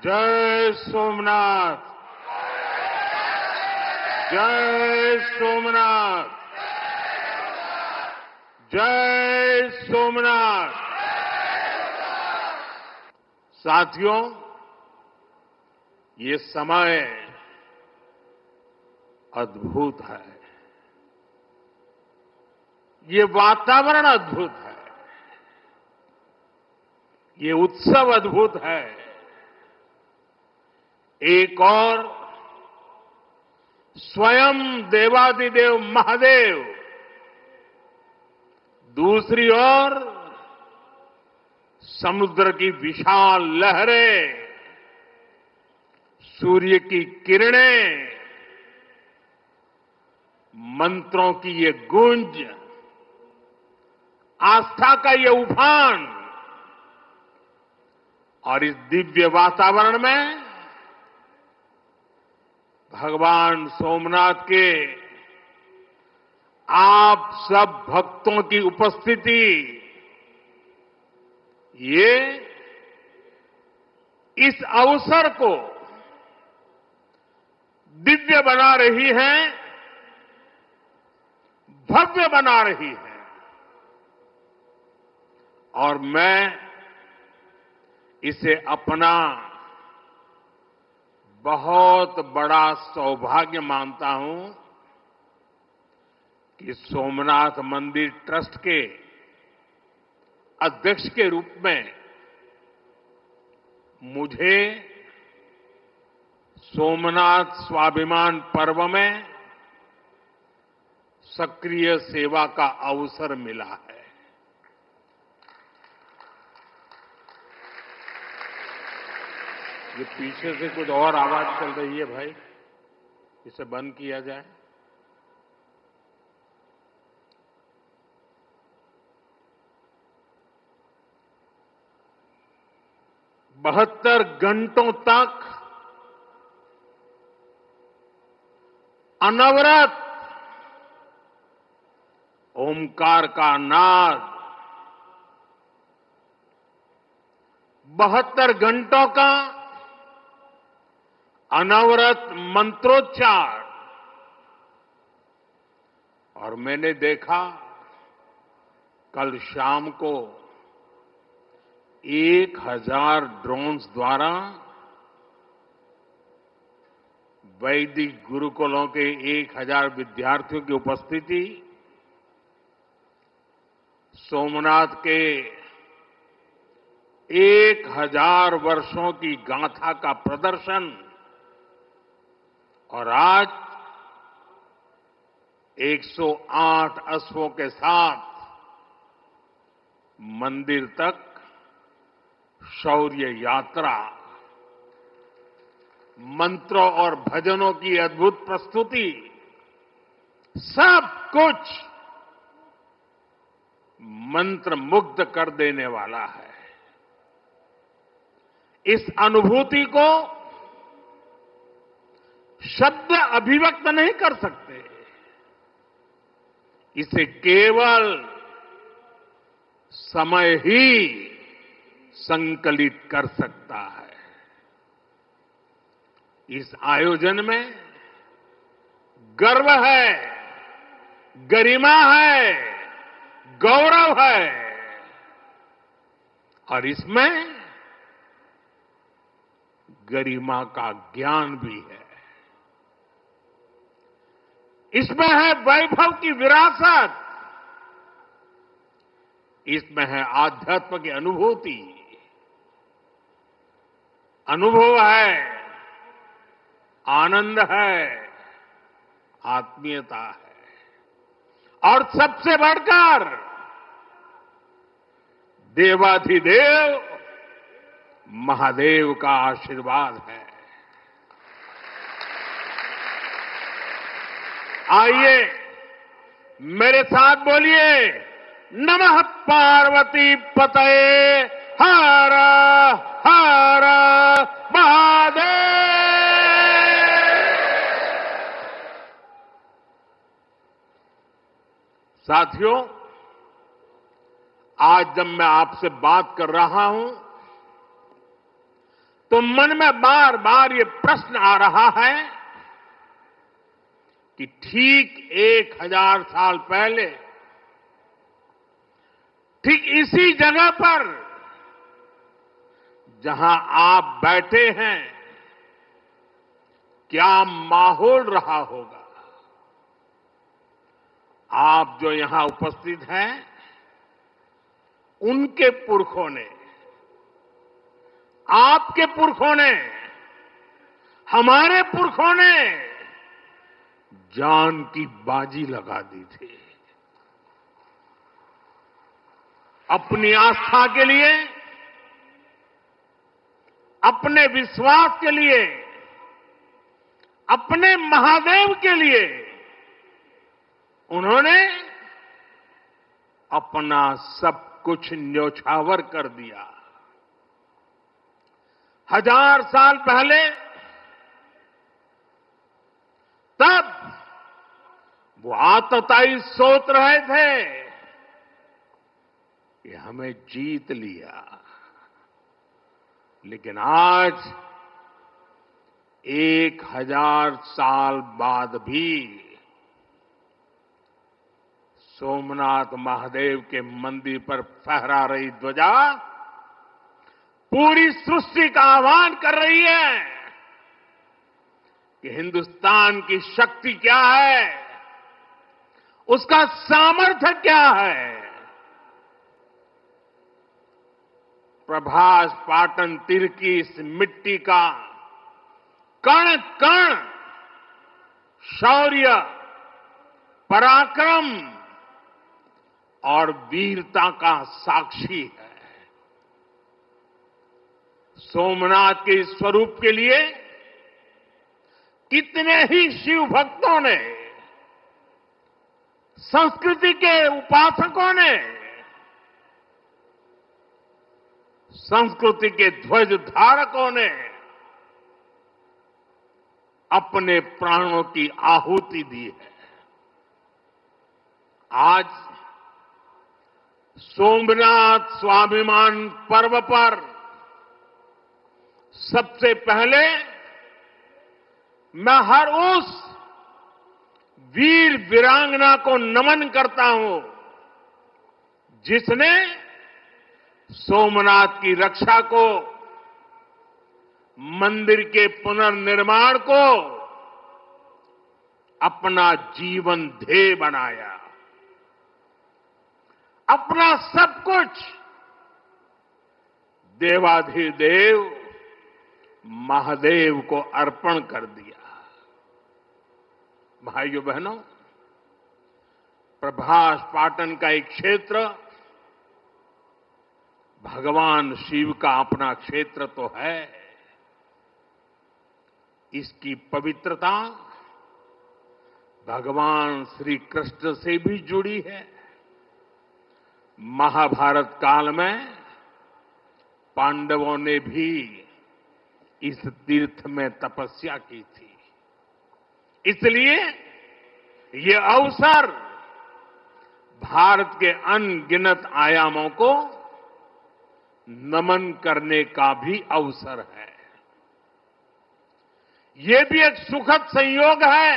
जय सोमनाथ। जय सोमनाथ। जय सोमनाथ। साथियों, ये समय अद्भुत है। ये वातावरण अद्भुत है। ये उत्सव अद्भुत है। एक और स्वयं देवादिदेव महादेव, दूसरी ओर समुद्र की विशाल लहरें, सूर्य की किरणें, मंत्रों की ये गूंज, आस्था का ये उफान, और इस दिव्य वातावरण में भगवान सोमनाथ के आप सब भक्तों की उपस्थिति, ये इस अवसर को दिव्य बना रही है, भव्य बना रही है। और मैं इसे अपना बहुत बड़ा सौभाग्य मानता हूं कि सोमनाथ मंदिर ट्रस्ट के अध्यक्ष के रूप में मुझे सोमनाथ स्वाभिमान पर्व में सक्रिय सेवा का अवसर मिला है। ये पीछे से कुछ और आवाज चल रही है भाई, इसे बंद किया जाए। बहत्तर घंटों तक अनवरत ओमकार का नाद, 72 घंटों का अनवरत मंत्रोच्चार। और मैंने देखा कल शाम को 1000 ड्रोन्स द्वारा वैदिक गुरुकुलों के 1000 विद्यार्थियों की उपस्थिति, सोमनाथ के 1000 वर्षों की गाथा का प्रदर्शन, और आज 108 अश्वों के साथ मंदिर तक शौर्य यात्रा, मंत्रों और भजनों की अद्भुत प्रस्तुति, सब कुछ मंत्र मुग्ध कर देने वाला है। इस अनुभूति को शब्द अभिव्यक्त नहीं कर सकते। इसे केवल समय ही संकलित कर सकता है। इस आयोजन में गर्व है, गरिमा है, गौरव है, और इसमें गरिमा का ज्ञान भी है। इसमें है वैभव की विरासत, इसमें है आध्यात्म की अनुभूति, अनुभव है, आनंद है, आत्मीयता है, और सबसे बढ़कर देवाधिदेव महादेव का आशीर्वाद है। आइए मेरे साथ बोलिए, नमः पार्वती पतये हर हर महादेव। साथियों, आज जब मैं आपसे बात कर रहा हूं तो मन में बार बार ये प्रश्न आ रहा है कि ठीक 1000 साल पहले ठीक इसी जगह पर जहां आप बैठे हैं क्या माहौल रहा होगा। आप जो यहां उपस्थित हैं उनके पुरखों ने, आपके पुरखों ने, हमारे पुरखों ने जान की बाजी लगा दी थी अपनी आस्था के लिए, अपने विश्वास के लिए, अपने महादेव के लिए। उन्होंने अपना सब कुछ न्योछावर कर दिया। 1000 साल पहले तब वो आतताई सोच रहे थे कि हमें जीत लिया, लेकिन आज 1000 साल बाद भी सोमनाथ महादेव के मंदिर पर फहरा रही ध्वजा पूरी सृष्टि का आह्वान कर रही है कि हिंदुस्तान की शक्ति क्या है, उसका सामर्थ्य क्या है। प्रभास पाटन तीर की इस मिट्टी का कण कण शौर्य, पराक्रम और वीरता का साक्षी है। सोमनाथ के इस स्वरूप के लिए कितने ही शिव भक्तों ने, संस्कृति के उपासकों ने, संस्कृति के ध्वज धारकों ने अपने प्राणों की आहुति दी है। आज सोमनाथ स्वाभिमान पर्व पर सबसे पहले मैं हर उस वीर वीरांगना को नमन करता हूं जिसने सोमनाथ की रक्षा को, मंदिर के पुनर्निर्माण को अपना जीवन ध्येय बनाया, अपना सब कुछ देवाधिदेव महादेव को अर्पण कर दिया। भाइयों बहनों, प्रभास पाटन का एक क्षेत्र भगवान शिव का अपना क्षेत्र तो है। इसकी पवित्रता भगवान श्री कृष्ण से भी जुड़ी है। महाभारत काल में पांडवों ने भी इस तीर्थ में तपस्या की थी। इसलिए ये अवसर भारत के अनगिनत आयामों को नमन करने का भी अवसर है। ये भी एक सुखद संयोग है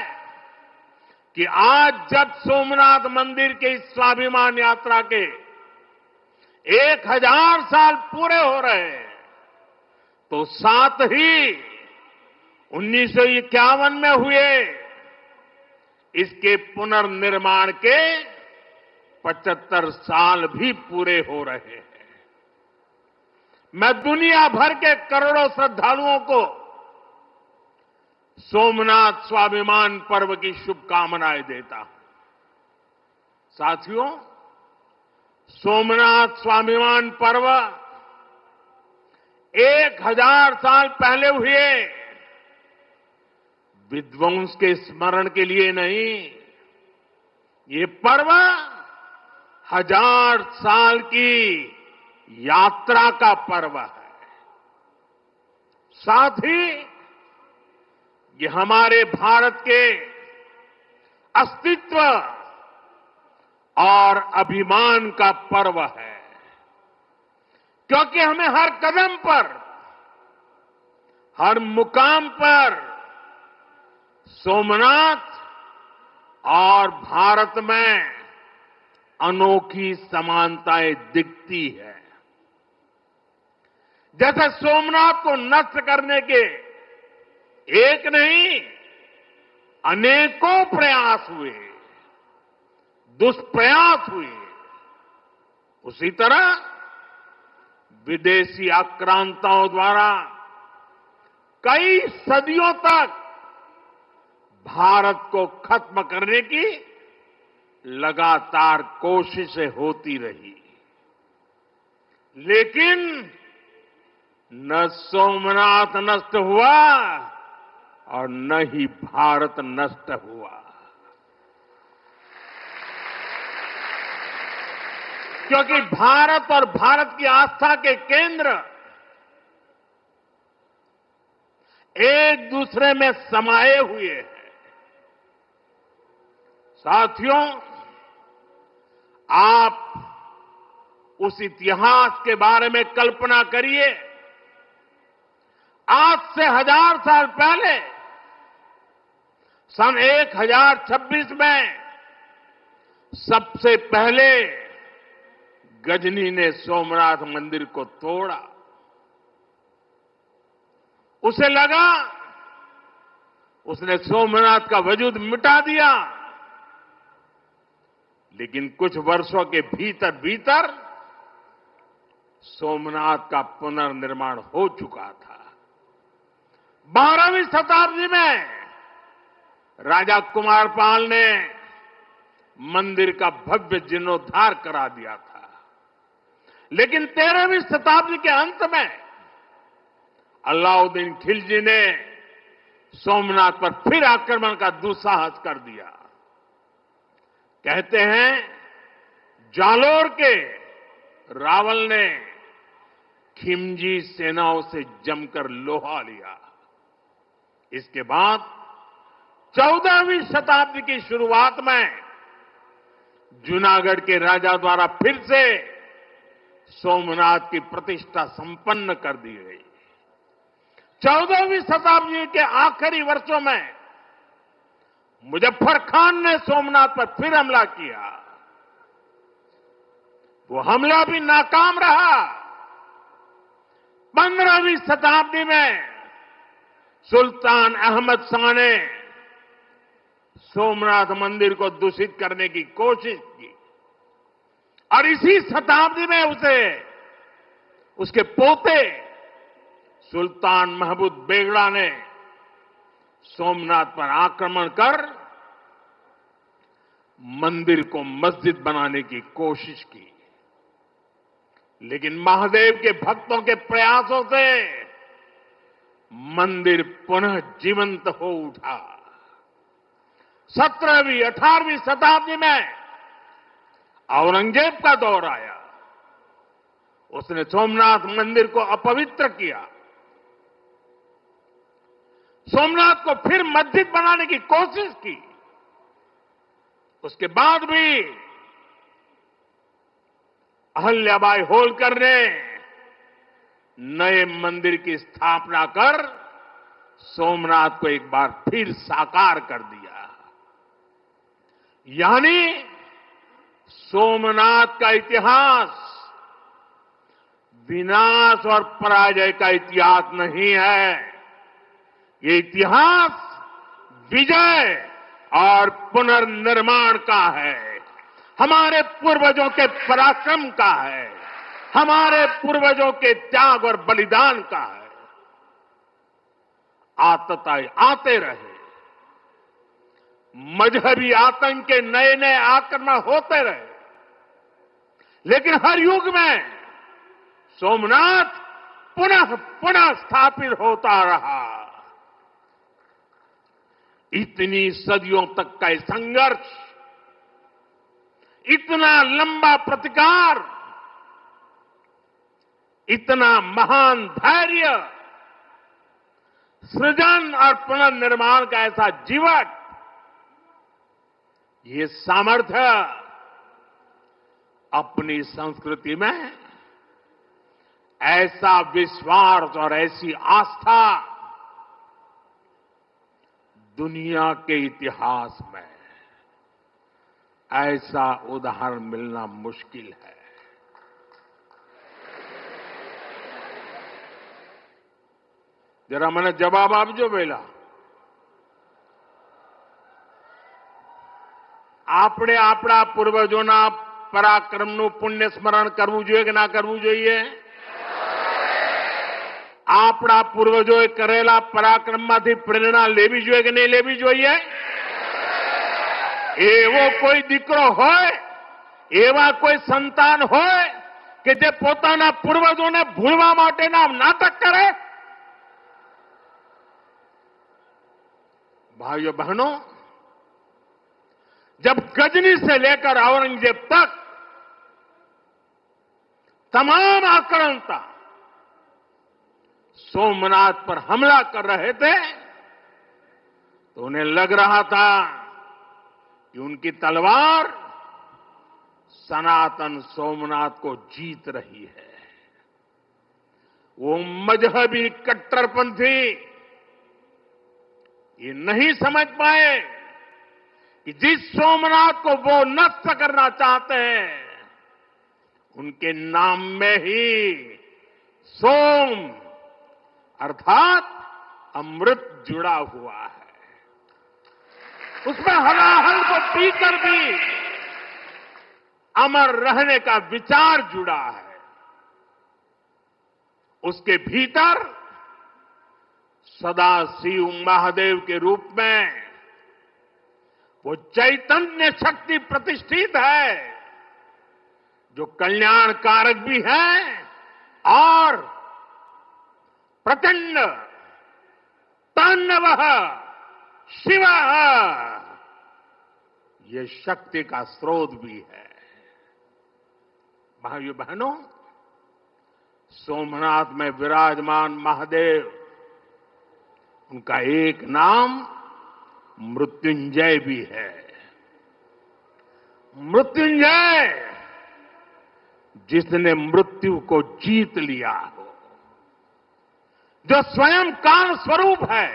कि आज जब सोमनाथ मंदिर के इस स्वाभिमान यात्रा के 1000 साल पूरे हो रहे हैं, तो साथ ही 1951 में हुए इसके पुनर्निर्माण के 75 साल भी पूरे हो रहे हैं। मैं दुनिया भर के करोड़ों श्रद्धालुओं को सोमनाथ स्वाभिमान पर्व की शुभकामनाएं देता हूं। साथियों, सोमनाथ स्वाभिमान पर्व 1000 साल पहले हुए विध्वंस के स्मरण के लिए नहीं, ये पर्व 1000 साल की यात्रा का पर्व है। साथ ही ये हमारे भारत के अस्तित्व और अभिमान का पर्व है, क्योंकि हमें हर कदम पर हर मुकाम पर सोमनाथ और भारत में अनोखी समानताएं दिखती है। जैसे सोमनाथ को नष्ट करने के एक नहीं अनेकों प्रयास हुए, दुष्प्रयास हुए, उसी तरह विदेशी आक्रांताओं द्वारा कई सदियों तक भारत को खत्म करने की लगातार कोशिशें होती रही, लेकिन न सोमनाथ नष्ट हुआ और न ही भारत नष्ट हुआ। क्योंकि भारत और भारत की आस्था के केंद्र एक दूसरे में समाये हुए हैं। साथियों, आप उस इतिहास के बारे में कल्पना करिए। आज से 1000 साल पहले सन 1026 में सबसे पहले गजनी ने सोमनाथ मंदिर को तोड़ा। उसे लगा उसने सोमनाथ का वजूद मिटा दिया, लेकिन कुछ वर्षों के भीतर भीतर सोमनाथ का पुनर्निर्माण हो चुका था। 12वीं शताब्दी में राजा कुमारपाल ने मंदिर का भव्य जीर्णोद्धार करा दिया था, लेकिन 13वीं शताब्दी के अंत में अलाउद्दीन खिलजी ने सोमनाथ पर फिर आक्रमण का दुस्साहस कर दिया। कहते हैं जालोर के रावल ने खिमजी सेनाओं से जमकर लोहा लिया। इसके बाद 14वीं शताब्दी की शुरुआत में जूनागढ़ के राजा द्वारा फिर से सोमनाथ की प्रतिष्ठा संपन्न कर दी गई। 14वीं शताब्दी के आखिरी वर्षों में मुजफ्फर खान ने सोमनाथ पर फिर हमला किया। वो हमला भी नाकाम रहा। 15वीं शताब्दी में सुल्तान अहमद शाह ने सोमनाथ मंदिर को दूषित करने की कोशिश की और इसी शताब्दी में उसके पोते सुल्तान महमूद बेगड़ा ने सोमनाथ पर आक्रमण कर मंदिर को मस्जिद बनाने की कोशिश की, लेकिन महादेव के भक्तों के प्रयासों से मंदिर पुनः जीवंत हो उठा। 17वीं 18वीं शताब्दी में औरंगजेब का दौर आया। उसने सोमनाथ मंदिर को अपवित्र किया। सोमनाथ को फिर मस्जिद बनाने की कोशिश की। उसके बाद भी अहल्याबाई होलकर ने नए मंदिर की स्थापना कर सोमनाथ को एक बार फिर साकार कर दिया। यानी सोमनाथ का इतिहास विनाश और पराजय का इतिहास नहीं है। ये इतिहास विजय और पुनर्निर्माण का है। हमारे पूर्वजों के पराक्रम का है। हमारे पूर्वजों के त्याग और बलिदान का है। आतताई आते रहे। मजहबी आतंक के नए नए आक्रमण होते रहे, लेकिन हर युग में सोमनाथ पुनः पुनः स्थापित होता रहा। इतनी सदियों तक का संघर्ष, इतना लंबा प्रतिकार, इतना महान धैर्य, सृजन और पुनर्निर्माण का ऐसा जीवन, ये सामर्थ्य अपनी संस्कृति में ऐसा विश्वास और ऐसी आस्था दुनिया के इतिहास में ऐसा उदाहरण मिलना मुश्किल है। जरा मैंने जवाब आपजो પેલા આપણે આપણા પૂર્વજોના પરાક્રમનું પુણ્ય સ્મરણ કરવું જોઈએ કે ના કરવું જોઈએ? આપણા પૂર્વજોએ કરેલા પરાક્રમમાંથી પ્રેરણા લેવી જોઈએ કે નહીં લેવી જોઈએ? એવો કોઈ દીકરો હોય, એવા કોઈ સંતાન હોય કે જે પોતાના પૂર્વજોને ભૂલવા માટેના નાટક કરે? भाइयों बहनों, जब गजनी से लेकर औरंगजेब तक तमाम आक्रांता सोमनाथ पर हमला कर रहे थे तो उन्हें लग रहा था कि उनकी तलवार सनातन सोमनाथ को जीत रही है। वो मजहबी कट्टरपंथी ये नहीं समझ पाए कि जिस सोमनाथ को वो नष्ट करना चाहते हैं उनके नाम में ही सोम अर्थात अमृत जुड़ा हुआ है। उसमें हलाहल को पीकर भी अमर रहने का विचार जुड़ा है। उसके भीतर सदा शिव महादेव के रूप में वो चैतन्य शक्ति प्रतिष्ठित है जो कल्याण कारक भी है और प्रचंड तांडवः शिव ये शक्ति का स्रोत भी है। भाइयों बहनों, सोमनाथ में विराजमान महादेव, उनका एक नाम मृत्युंजय भी है। मृत्युंजय जिसने मृत्यु को जीत लिया हो, जो स्वयं काल स्वरूप है।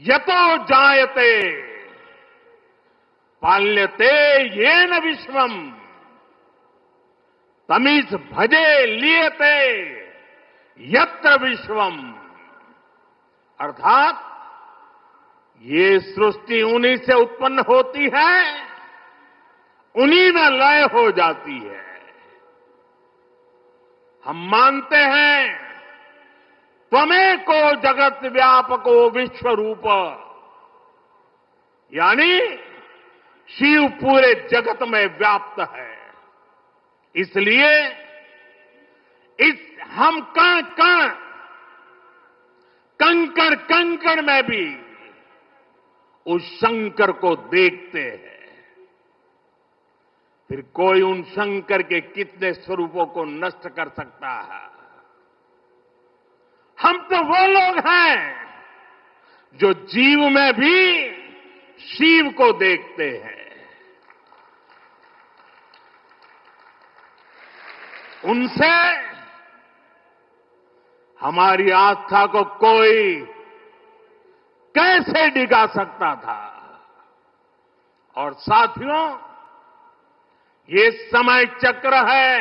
यतो जायते पाल्यते येन विश्वम तमीस भजे लियते यत्र विश्वम, अर्थात ये सृष्टि उन्हीं से उत्पन्न होती है, उन्हीं में लय हो जाती है। हम मानते हैं त्वमेको जगत व्यापको विश्व रूप, यानी शिव पूरे जगत में व्याप्त है। इसलिए इस हम कण कण कंकड़ कंकड़ में भी उस शंकर को देखते हैं। फिर कोई उन शंकर के कितने स्वरूपों को नष्ट कर सकता है? हम तो वो लोग हैं जो जीव में भी शिव को देखते हैं। उनसे हमारी आस्था को कोई कैसे डिगा सकता था? और साथियों, ये समय चक्र है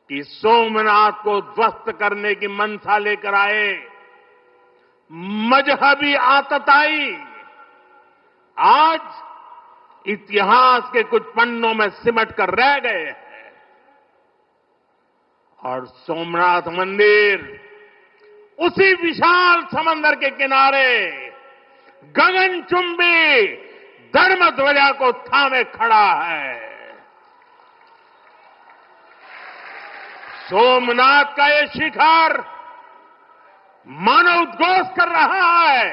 कि सोमनाथ को ध्वस्त करने की मंशा लेकर आए मजहबी आतताई आज इतिहास के कुछ पन्नों में सिमट कर रह गए हैं। और सोमनाथ मंदिर उसी विशाल समंदर के किनारे गगनचुंबी धर्म ध्वजा को थामे खड़ा है। सोमनाथ का ये शिखर मानो उद्घोष कर रहा है,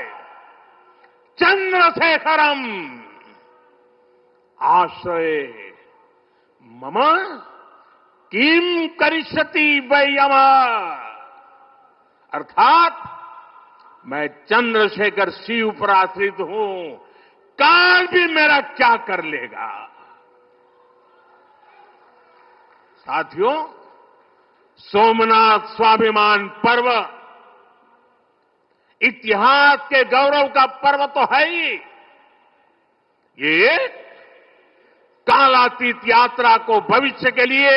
चंद्रशेखरम आश्रय मम किम करिष्यति वै यम, अर्थात मैं चंद्रशेखर शिव पर आश्रित हूं, काल भी मेरा क्या कर लेगा। साथियों, सोमनाथ स्वाभिमान पर्व इतिहास के गौरव का पर्व तो है ही, ये कालातीत यात्रा को भविष्य के लिए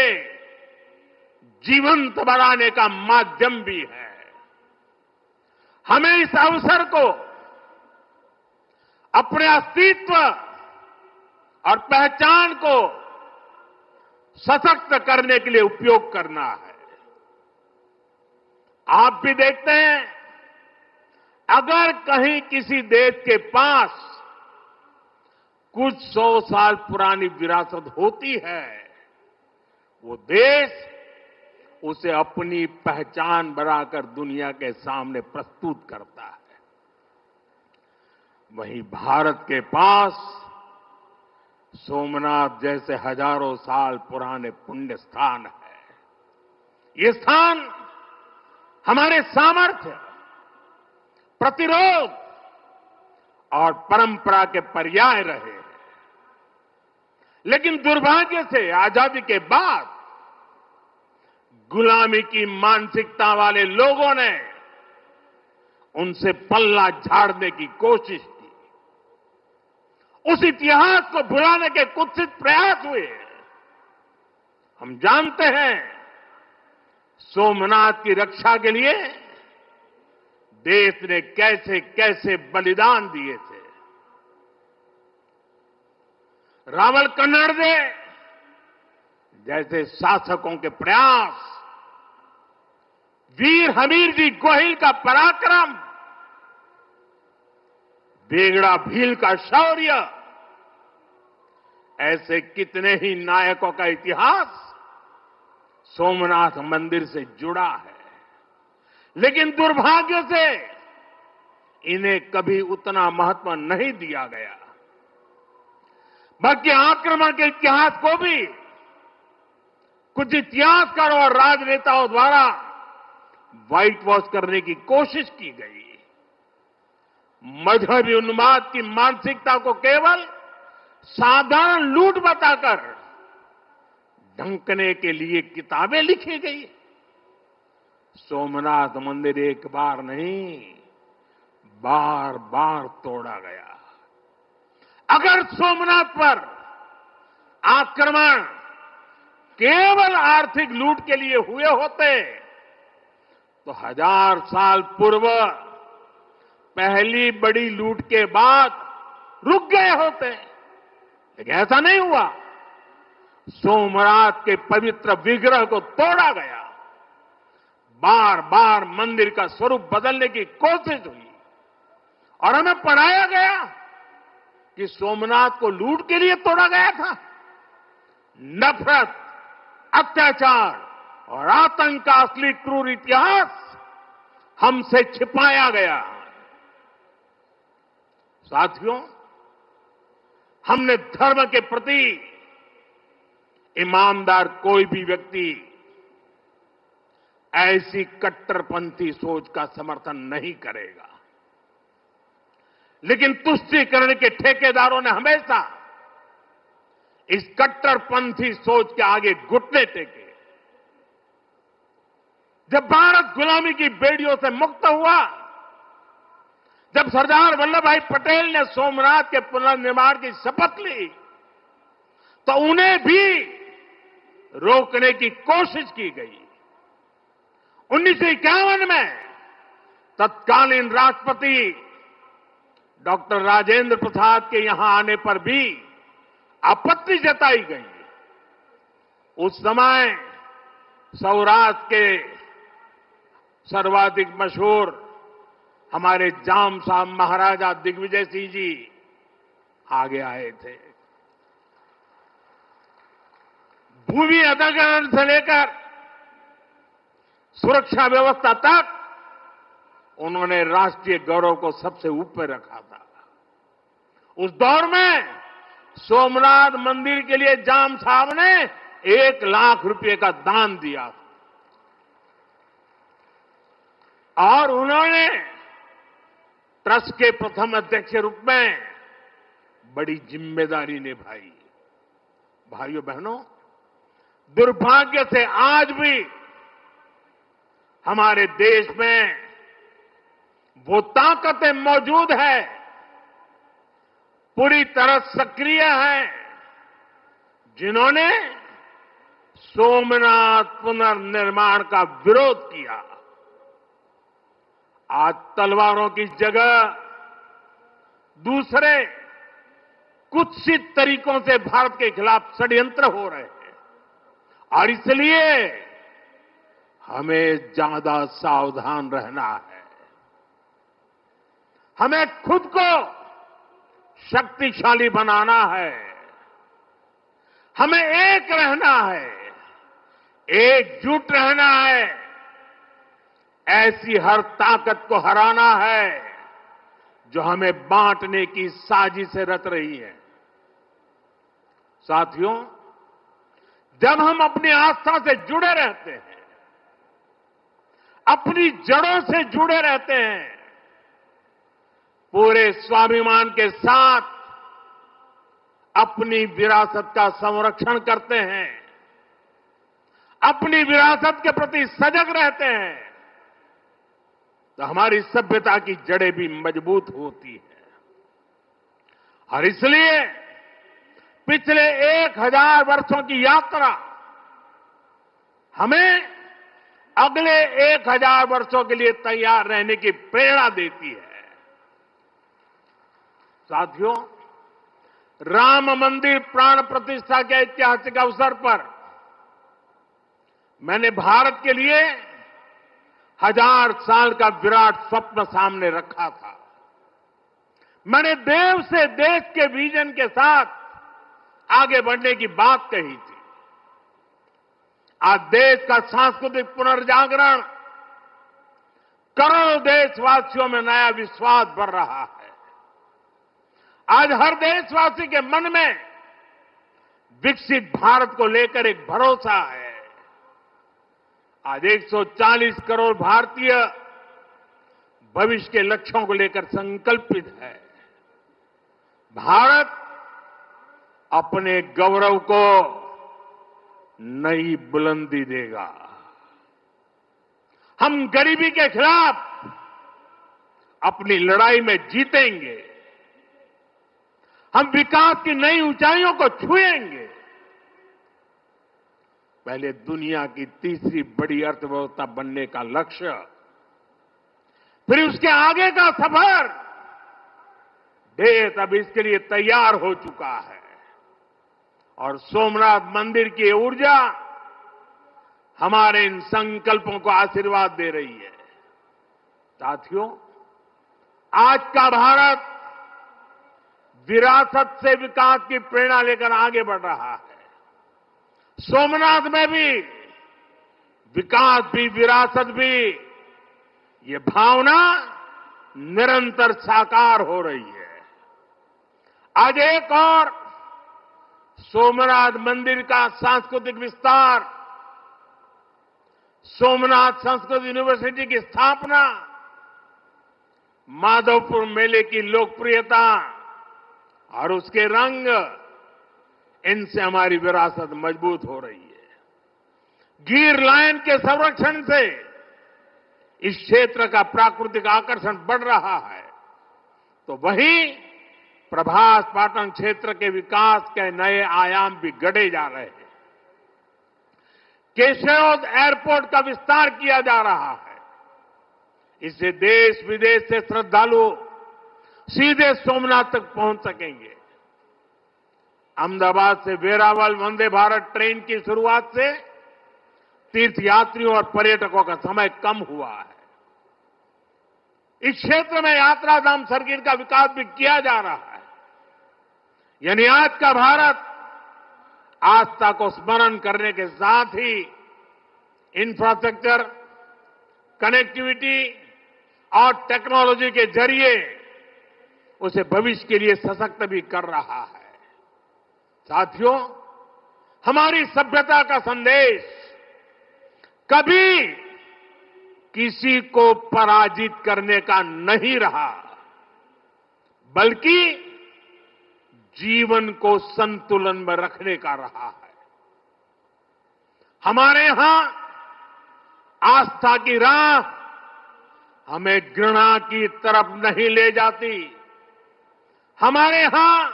जीवंत बनाने का माध्यम भी है। हमें इस अवसर को अपने अस्तित्व और पहचान को सशक्त करने के लिए उपयोग करना है। आप भी देखते हैं, अगर कहीं किसी देश के पास कुछ 100 साल पुरानी विरासत होती है, वो देश उसे अपनी पहचान बनाकर दुनिया के सामने प्रस्तुत करता है। वहीं भारत के पास सोमनाथ जैसे हजारों साल पुराने पुण्य स्थान है। ये स्थान हमारे सामर्थ्य, प्रतिरोध और परंपरा के पर्याय रहे हैं। लेकिन दुर्भाग्य से आजादी के बाद गुलामी की मानसिकता वाले लोगों ने उनसे पल्ला झाड़ने की कोशिश की। उस इतिहास को भुलाने के कुत्सित प्रयास हुए। हम जानते हैं, सोमनाथ की रक्षा के लिए देश ने कैसे कैसे बलिदान दिए थे। रावल कन्नड़े जैसे शासकों के प्रयास, वीर हमीरजी गोहिल का पराक्रम, बेगड़ा भील का शौर्य, ऐसे कितने ही नायकों का इतिहास सोमनाथ मंदिर से जुड़ा है। लेकिन दुर्भाग्य से इन्हें कभी उतना महत्व नहीं दिया गया। बल्कि आक्रमण के इतिहास को भी कुछ इतिहासकारों और राजनेताओं द्वारा व्हाइट वॉश करने की कोशिश की गई। मजहबी उन्माद की मानसिकता को केवल साधारण लूट बताकर ढंकने के लिए किताबें लिखी गई। सोमनाथ मंदिर एक बार नहीं, बार बार तोड़ा गया। अगर सोमनाथ पर आक्रमण केवल आर्थिक लूट के लिए हुए होते तो 1000 साल पूर्व पहली बड़ी लूट के बाद रुक गए होते। लेकिन ऐसा नहीं हुआ। सोमनाथ के पवित्र विग्रह को तोड़ा गया। बार बार मंदिर का स्वरूप बदलने की कोशिश हुई और हमें पढ़ाया गया कि सोमनाथ को लूट के लिए तोड़ा गया था। नफरत, अत्याचार और आतंक का असली क्रूर इतिहास हमसे छिपाया गया। साथियों, हमने धर्म के प्रति ईमानदार कोई भी व्यक्ति ऐसी कट्टरपंथी सोच का समर्थन नहीं करेगा। लेकिन तुष्टीकरण के ठेकेदारों ने हमेशा इस कट्टरपंथी सोच के आगे घुटने टेके। जब भारत गुलामी की बेड़ियों से मुक्त हुआ, जब सरदार वल्लभ भाई पटेल ने सोमनाथ के पुनर्निर्माण की शपथ ली, तो उन्हें भी रोकने की कोशिश की गई। 1951 में तत्कालीन राष्ट्रपति डॉक्टर राजेंद्र प्रसाद के यहां आने पर भी आपत्ति जताई गई। उस समय सौराष्ट्र के सर्वाधिक मशहूर हमारे जाम साहब महाराजा दिग्विजय सिंह जी आगे आए थे। भूमि अधिग्रहण से लेकर सुरक्षा व्यवस्था तक उन्होंने राष्ट्रीय गौरव को सबसे ऊपर रखा था। उस दौर में सोमनाथ मंदिर के लिए जाम साहब ने 1 लाख रुपए का दान दिया और उन्होंने ट्रस्ट के प्रथम अध्यक्ष के रूप में बड़ी जिम्मेदारी निभाई। भाइयों बहनों, दुर्भाग्य से आज भी हमारे देश में वो ताकतें मौजूद है, पूरी तरह सक्रिय है, जिन्होंने सोमनाथ पुनर्निर्माण का विरोध किया। आज तलवारों की जगह दूसरे कुत्सित तरीकों से भारत के खिलाफ षड्यंत्र हो रहे हैं और इसलिए हमें ज्यादा सावधान रहना है। हमें खुद को शक्तिशाली बनाना है, हमें एक रहना है, एकजुट रहना है, ऐसी हर ताकत को हराना है जो हमें बांटने की साजिशें रच रही है। साथियों, जब हम अपनी आस्था से जुड़े रहते हैं, अपनी जड़ों से जुड़े रहते हैं, पूरे स्वाभिमान के साथ अपनी विरासत का संरक्षण करते हैं, अपनी विरासत के प्रति सजग रहते हैं, तो हमारी सभ्यता की जड़ें भी मजबूत होती हैं। और इसलिए पिछले 1000 वर्षों की यात्रा हमें अगले 1000 वर्षों के लिए तैयार रहने की प्रेरणा देती है। साथियों, राम मंदिर प्राण प्रतिष्ठा के ऐतिहासिक अवसर पर मैंने भारत के लिए 1000 साल का विराट स्वप्न सामने रखा था। मैंने देव से देश के विजन के साथ आगे बढ़ने की बात कही थी। आज देश का सांस्कृतिक पुनर्जागरण करोड़ों देशवासियों में नया विश्वास भर रहा है। आज हर देशवासी के मन में विकसित भारत को लेकर एक भरोसा है। आज 140 करोड़ भारतीय भविष्य के लक्ष्यों को लेकर संकल्पित है। भारत अपने गौरव को नई बुलंदी देगा। हम गरीबी के खिलाफ अपनी लड़ाई में जीतेंगे। हम विकास की नई ऊंचाइयों को छुएंगे। पहले दुनिया की तीसरी बड़ी अर्थव्यवस्था बनने का लक्ष्य, फिर उसके आगे का सफर, देश अब इसके लिए तैयार हो चुका है और सोमनाथ मंदिर की ऊर्जा हमारे इन संकल्पों को आशीर्वाद दे रही है। साथियों, आज का भारत विरासत से विकास की प्रेरणा लेकर आगे बढ़ रहा है। सोमनाथ में भी विकास भी विरासत भी, ये भावना निरंतर साकार हो रही है। आज एक और सोमनाथ मंदिर का सांस्कृतिक विस्तार, सोमनाथ संस्कृत यूनिवर्सिटी की स्थापना, माधवपुर मेले की लोकप्रियता और उसके रंग, इनसे हमारी विरासत मजबूत हो रही है। गिर लायन के संरक्षण से इस क्षेत्र का प्राकृतिक आकर्षण बढ़ रहा है, तो वहीं प्रभास पाटन क्षेत्र के विकास के नए आयाम भी गढ़े जा रहे हैं। केशोद एयरपोर्ट का विस्तार किया जा रहा है। इससे देश विदेश से श्रद्धालु सीधे सोमनाथ तक पहुंच सकेंगे। अहमदाबाद से वेरावल वंदे भारत ट्रेन की शुरुआत से तीर्थयात्रियों और पर्यटकों का समय कम हुआ है। इस क्षेत्र में यात्रा धाम सर्किट का विकास भी किया जा रहा है। यानी आज का भारत आस्था को स्मरण करने के साथ ही इंफ्रास्ट्रक्चर, कनेक्टिविटी और टेक्नोलॉजी के जरिए उसे भविष्य के लिए सशक्त भी कर रहा है। साथियों, हमारी सभ्यता का संदेश कभी किसी को पराजित करने का नहीं रहा, बल्कि जीवन को संतुलन में रखने का रहा है। हमारे यहां आस्था की राह हमें घृणा की तरफ नहीं ले जाती। हमारे यहां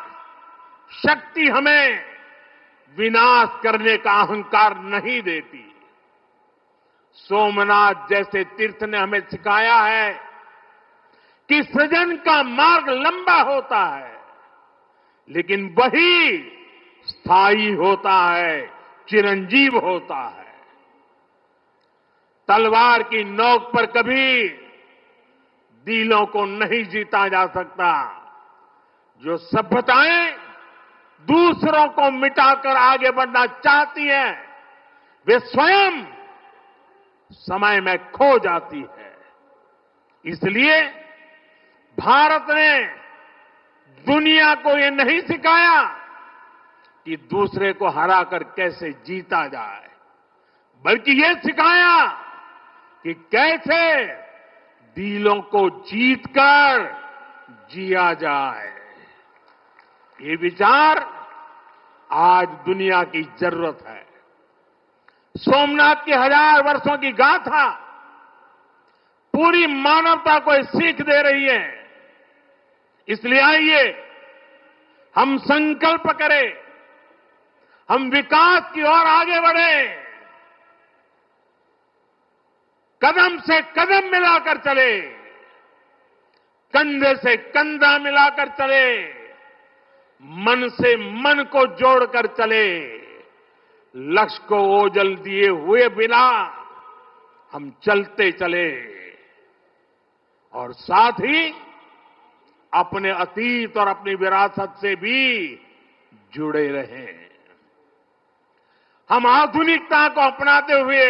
शक्ति हमें विनाश करने का अहंकार नहीं देती। सोमनाथ जैसे तीर्थ ने हमें सिखाया है कि सृजन का मार्ग लंबा होता है, लेकिन वही स्थायी होता है, चिरंजीव होता है। तलवार की नोक पर कभी दिलों को नहीं जीता जा सकता। जो सभ्यताएं दूसरों को मिटाकर आगे बढ़ना चाहती हैं, वे स्वयं समय में खो जाती है। इसलिए भारत ने दुनिया को ये नहीं सिखाया कि दूसरे को हराकर कैसे जीता जाए, बल्कि ये सिखाया कि कैसे दिलों को जीतकर जिया जाए। ये विचार आज दुनिया की जरूरत है। सोमनाथ की 1000 वर्षों की गाथा पूरी मानवता को सीख दे रही है। इसलिए आइए हम संकल्प करें, हम विकास की ओर आगे बढ़ें, कदम से कदम मिलाकर चले, कंधे से कंधा मिलाकर चले, मन से मन को जोड़कर चले। लक्ष्य को ओझल दिए हुए बिना हम चलते चले और साथ ही अपने अतीत और अपनी विरासत से भी जुड़े रहें। हम आधुनिकता को अपनाते हुए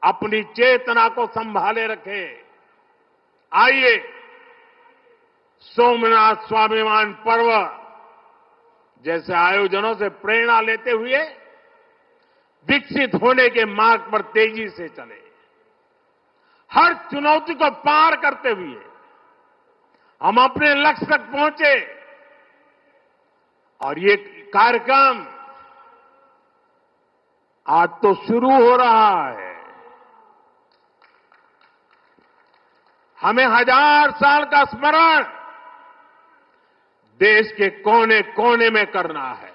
अपनी चेतना को संभाले रखें। आइए सोमनाथ स्वाभिमान पर्व जैसे आयोजनों से प्रेरणा लेते हुए विकसित होने के मार्ग पर तेजी से चले। हर चुनौती को पार करते हुए हम अपने लक्ष्य तक पहुंचे। और ये कार्यक्रम आज तो शुरू हो रहा है। हमें 1000 साल का स्मरण देश के कोने कोने में करना है।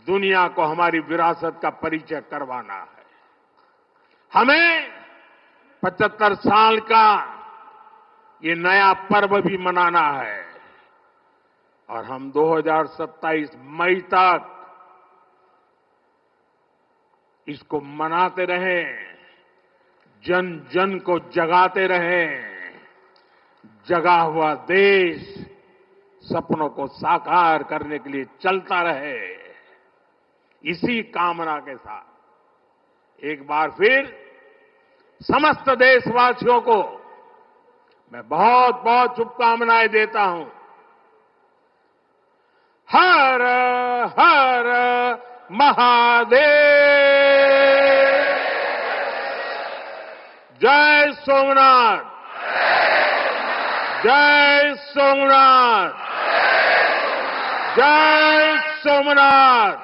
दुनिया को हमारी विरासत का परिचय करवाना है। हमें 75 साल का ये नया पर्व भी मनाना है और हम 2027 मई तक इसको मनाते रहें, जन जन को जगाते रहें। जगा हुआ देश सपनों को साकार करने के लिए चलता रहे। इसी कामना के साथ एक बार फिर समस्त देशवासियों को मैं बहुत बहुत शुभकामनाएं देता हूं। हर हर महादेव। जय सोमनाथ, जय सोमनाथ, जय सोमनाथ।